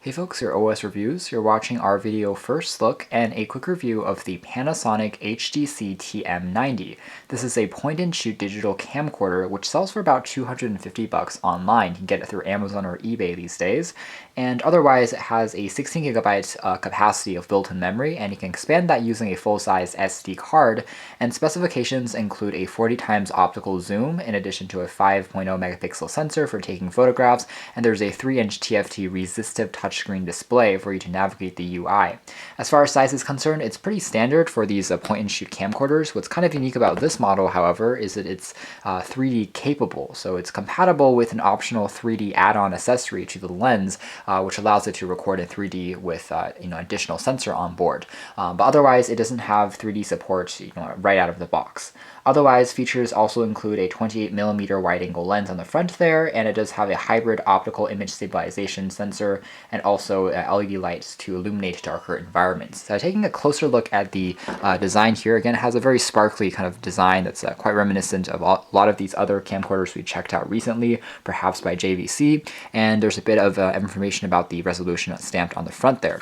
Hey folks, your O.I.S. reviews. You're watching our video first look and a quick review of the Panasonic HDC-TM90. This is a point-and-shoot digital camcorder which sells for about $250 online. You can get it through Amazon or eBay these days. And otherwise, it has a 16 gigabyte capacity of built-in memory, and you can expand that using a full-size SD card. And specifications include a 40 times optical zoom, in addition to a 5.0 megapixel sensor for taking photographs, and there's a 3-inch TFT resistive touchscreen display for you to navigate the UI. As far as size is concerned, it's pretty standard for these point-and-shoot camcorders. What's kind of unique about this model, however, is that it's 3D capable, so it's compatible with an optional 3D add-on accessory to the lens, which allows it to record in 3D with additional sensor on board. But otherwise, it doesn't have 3D support right out of the box. Otherwise, features also include a 28mm wide-angle lens on the front there, and it does have a hybrid optical image stabilization sensor and also LED lights to illuminate darker environments. So taking a closer look at the design here, again, it has a very sparkly kind of design that's quite reminiscent of a lot of these other camcorders we checked out recently, perhaps by JVC, and there's a bit of information about the resolution that's stamped on the front there.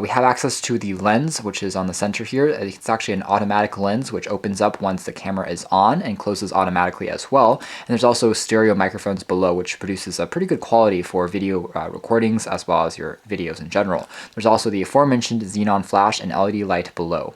We have access to the lens, which is on the center here. It's actually an automatic lens, which opens up once the camera is on and closes automatically as well. And there's also stereo microphones below, which produces a pretty good quality for video recordings as well as your videos in general. There's also the aforementioned xenon flash and LED light below.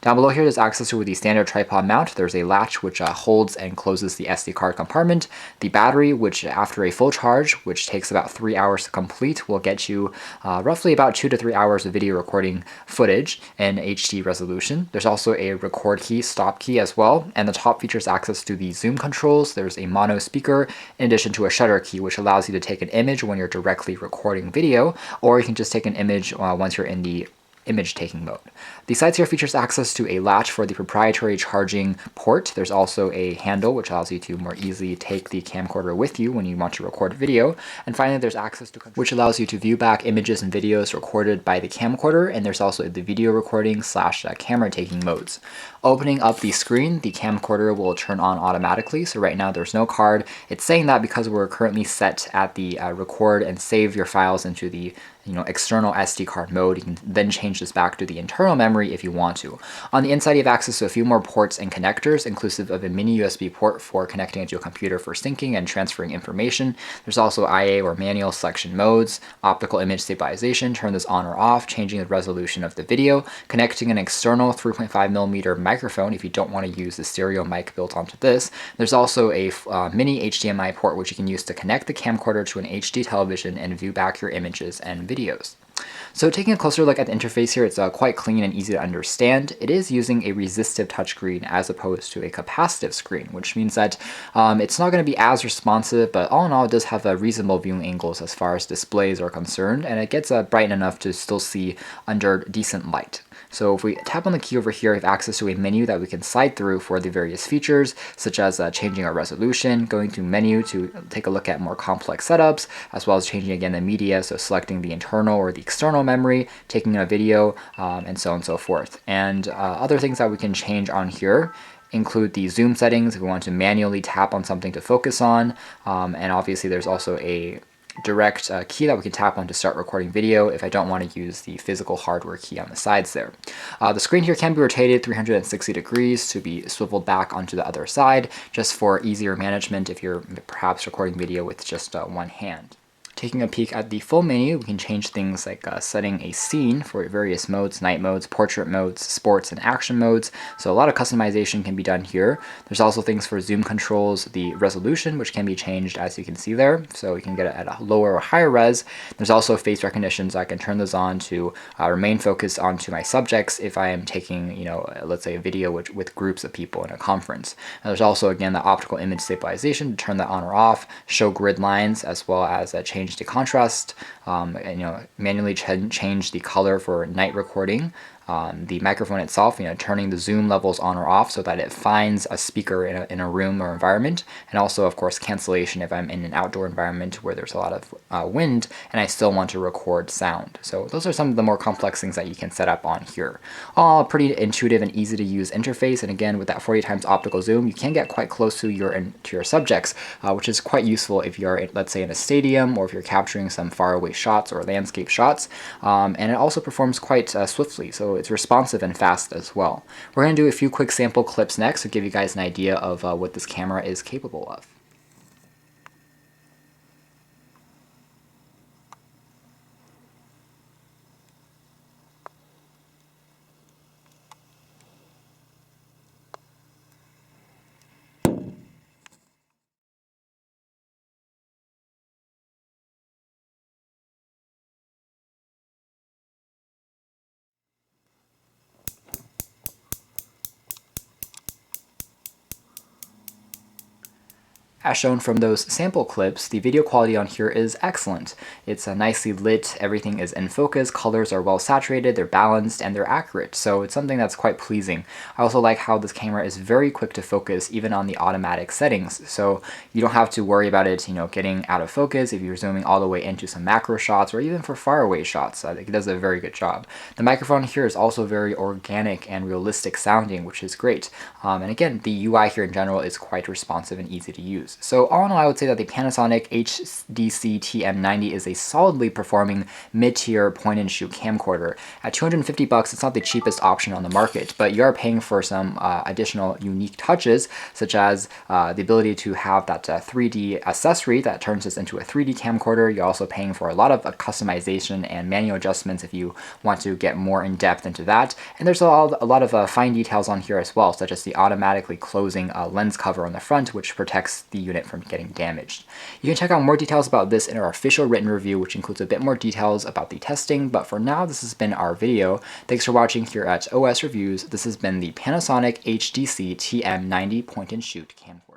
Down below here, there's access to the standard tripod mount. There's a latch which holds and closes the SD card compartment. The battery, which after a full charge, which takes about 3 hours to complete, will get you roughly about 2 to 3 hours of video recording footage in HD resolution. There's also a record key, stop key as well, and the top features access to the zoom controls. There's a mono speaker in addition to a shutter key, which allows you to take an image when you're directly recording video, or you can just take an image once you're in the image taking mode. The sides here features access to a latch for the proprietary charging port. There's also a handle which allows you to more easily take the camcorder with you when you want to record video. And finally, there's access to which allows you to view back images and videos recorded by the camcorder, and there's also the video recording / camera taking modes. Opening up the screen, the camcorder will turn on automatically. So right now there's no card. It's saying that because we're currently set at the record and save your files into the external SD card mode. You can then change this back to the internal memory if you want to. On the inside, you have access to a few more ports and connectors, inclusive of a mini USB port for connecting it to a computer for syncing and transferring information. There's also IA or manual selection modes, optical image stabilization, turn this on or off, changing the resolution of the video, connecting an external 3.5mm microphone if you don't want to use the stereo mic built onto this. There's also a mini HDMI port which you can use to connect the camcorder to an HD television and view back your images and videos. So taking a closer look at the interface here, it's quite clean and easy to understand. It is using a resistive touchscreen as opposed to a capacitive screen, which means that it's not going to be as responsive, but all in all, it does have reasonable viewing angles as far as displays are concerned, and it gets bright enough to still see under decent light. So if we tap on the key over here, we have access to a menu that we can slide through for the various features, such as changing our resolution, going to menu to take a look at more complex setups, as well as changing again the media, so selecting the internal or the external memory, taking a video, and so on and so forth. And other things that we can change on here include the zoom settings if we want to manually tap on something to focus on, and obviously there's also a direct key that we can tap on to start recording video if I don't want to use the physical hardware key on the sides there. The screen here can be rotated 360 degrees to be swiveled back onto the other side, just for easier management if you're perhaps recording video with just one hand. Taking a peek at the full menu, we can change things like setting a scene for various modes, night modes, portrait modes, sports, and action modes. So a lot of customization can be done here. There's also things for zoom controls, the resolution, which can be changed as you can see there. So you can get it at a lower or higher res. There's also face recognition, so I can turn those on to remain focused onto my subjects if I am taking, let's say a video with groups of people in a conference. And there's also, again, the optical image stabilization to turn that on or off, show grid lines, as well as change the contrast, and manually change the color for night recording, the microphone itself, turning the zoom levels on or off so that it finds a speaker in a room or environment, and also, of course, cancellation if I'm in an outdoor environment where there's a lot of wind and I still want to record sound. So those are some of the more complex things that you can set up on here. All pretty intuitive and easy to use interface, and again, with that 40 times optical zoom, you can get quite close to your subjects, which is quite useful if you're, let's say, in a stadium, or if you're capturing some faraway shots or landscape shots. And it also performs quite swiftly, so it's responsive and fast as well. We're going to do a few quick sample clips next to give you guys an idea of what this camera is capable of. As shown from those sample clips, the video quality on here is excellent. It's nicely lit, everything is in focus, colors are well saturated, they're balanced, and they're accurate, so it's something that's quite pleasing. I also like how this camera is very quick to focus, even on the automatic settings, so you don't have to worry about it, getting out of focus if you're zooming all the way into some macro shots, or even for faraway shots. I think it does a very good job. The microphone here is also very organic and realistic sounding, which is great. And again, the UI here in general is quite responsive and easy to use. So all in all, I would say that the Panasonic HDC-TM90 is a solidly performing mid-tier point-and-shoot camcorder. At $250, it's not the cheapest option on the market, but you are paying for some additional unique touches, such as the ability to have that 3D accessory that turns this into a 3D camcorder. You're also paying for a lot of customization and manual adjustments if you want to get more in depth into that. And there's a lot of fine details on here as well, such as the automatically closing lens cover on the front, which protects the unit from getting damaged. You can check out more details about this in our official written review, which includes a bit more details about the testing, but for now, this has been our video. Thanks for watching here at O.I.S Reviews. This has been the Panasonic HDC-TM90 point-and-shoot camcorder.